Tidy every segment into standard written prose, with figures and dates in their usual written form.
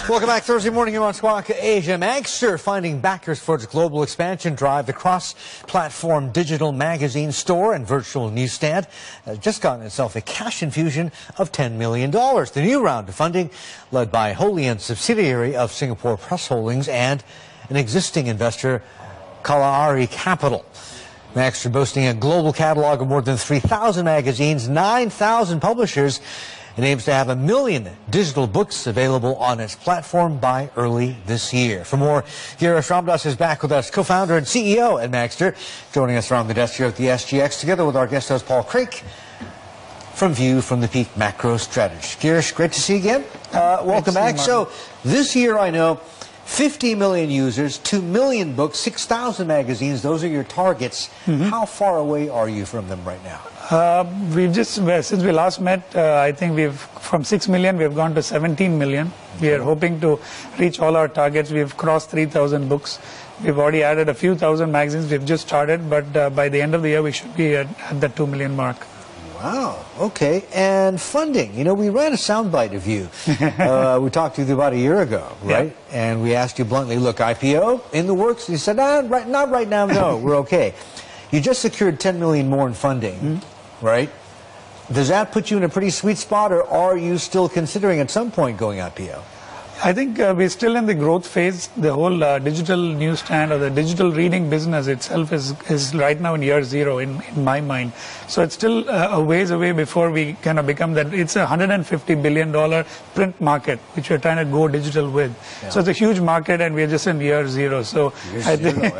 Welcome back Thursday morning here on Squawk Asia. Magzter finding backers for its global expansion drive. The cross-platform digital magazine store and virtual newsstand has just gotten itself a cash infusion of $10 million. The new round of funding led by a wholly owned subsidiary of Singapore Press Holdings and an existing investor, Kalahari Capital. Magzter boasting a global catalog of more than 3,000 magazines, 9,000 publishers, and aims to have 1 million digital books available on its platform by early this year. For more, Girish Ramdas is back with us, co-founder and CEO at Magzter, joining us around the desk here at the SGX, together with our guest host, Paul Craik, from View from the Peak Macro Strategy. Girish, great to see you again. Welcome back. So this year, I know, 50 million users, 2 million books, 6,000 magazines. Those are your targets. How far away are you from them right now? We've just, since we last met, I think we've, from 6 million, we've gone to 17 million. We are hoping to reach all our targets. We've crossed 3,000 books. We've already added a few thousand magazines. We've just started, but by the end of the year, we should be at the 2 million mark. Wow, okay. And funding, you know, we ran a soundbite of you. We talked to you about a year ago, right? Yeah. And we asked you bluntly, look, IPO in the works? And you said, not right now, no, we're okay. You just secured 10 million more in funding, right? Does that put you in a pretty sweet spot, or are you still considering at some point going IPO? I think we're still in the growth phase. The whole digital newsstand or the digital reading business itself is right now in year zero in my mind. So it's still a ways away before we kind of become that. It's a $150 billion print market, which we're trying to go digital with. Yeah. So it's a huge market, and we're just in year zero. So I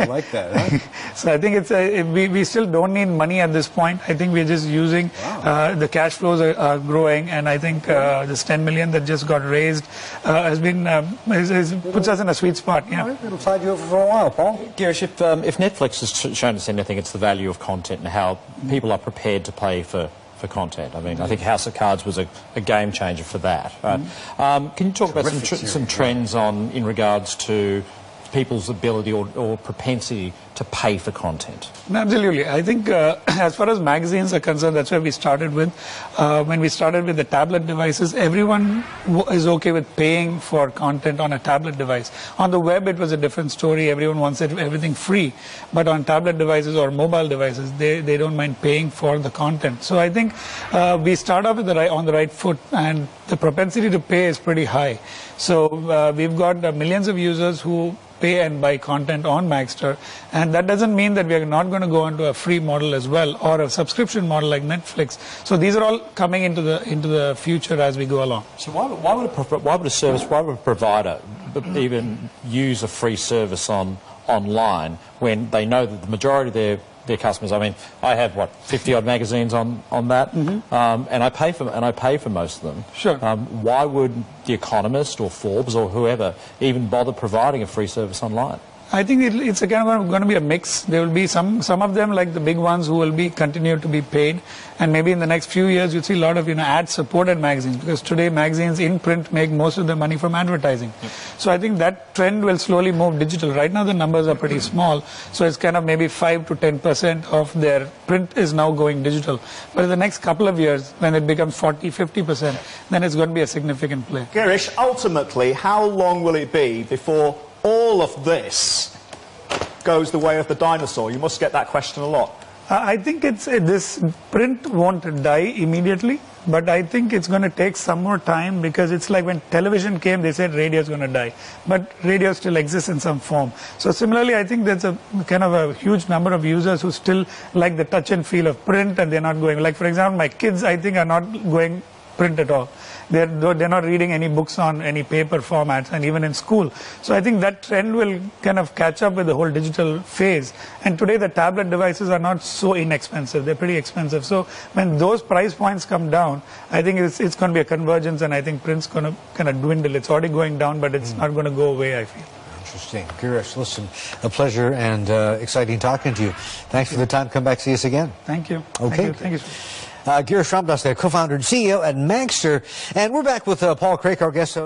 like that. Huh? So I think it's we still don't need money at this point. I think we're just using the cash flows are growing, and I think this 10 million that just got raised has been puts us in a sweet spot. Yeah, right, it'll tide you over for a while, Paul. Girish, if Netflix has shown us anything, it's the value of content and how people are prepared to pay for content. I mean, I think House of Cards was a game changer for that. Right? Can you talk about some trends in regards to people's ability or propensity to pay for content? Absolutely. I think as far as magazines are concerned, that's where we started with. When we started with the tablet devices, everyone is okay with paying for content on a tablet device. On the web, it was a different story. Everyone wants everything free. But on tablet devices or mobile devices, they don't mind paying for the content. So I think we start off with on the right foot, and the propensity to pay is pretty high. So we've got millions of users who pay and buy content on Magzter, and that doesn't mean that we are not going to go onto a free model as well, or a subscription model like Netflix. So these are all coming into the future as we go along. So why would a provider even use a free service online when they know that the majority of their customers, I mean, I have 50-odd magazines on that, and I pay for most of them. Sure. Why would The Economist or Forbes or whoever even bother providing a free service online? I think it's again going to be a mix. There will be some of them, like the big ones, who will continue to be paid, and maybe in the next few years you'll see a lot of ad-supported magazines, because today magazines in print make most of their money from advertising. Yep. So I think that trend will slowly move digital. Right now the numbers are pretty small, so it's kind of maybe 5 to 10% of their print is now going digital. But in the next couple of years, when it becomes 40, 50%, then it's going to be a significant play. Girish, ultimately, how long will it be before all of this goes the way of the dinosaur? You must get that question a lot. I think this print won't die immediately, but I think it's going to take some more time, because it's like when television came, they said radio is going to die, but radio still exists in some form. So similarly, I think there's a kind of a huge number of users who still like the touch and feel of print, and they're not going, like for example, my kids, I think, are not going print at all. They're not reading any books on any paper formats, and even in school. So I think that trend will kind of catch up with the whole digital phase. And today the tablet devices are not so inexpensive. They're pretty expensive. So when those price points come down, I think it's going to be a convergence, and I think print's going to kind of dwindle. It's already going down, but it's not going to go away, I feel. Interesting. Girish, listen, a pleasure and exciting talking to you. Thanks for the time. Come back, see us again. Thank you. Okay. Thank you. Girish Ramdas, co-founder and CEO at Magzter. And we're back with Paul Craik, our guest host.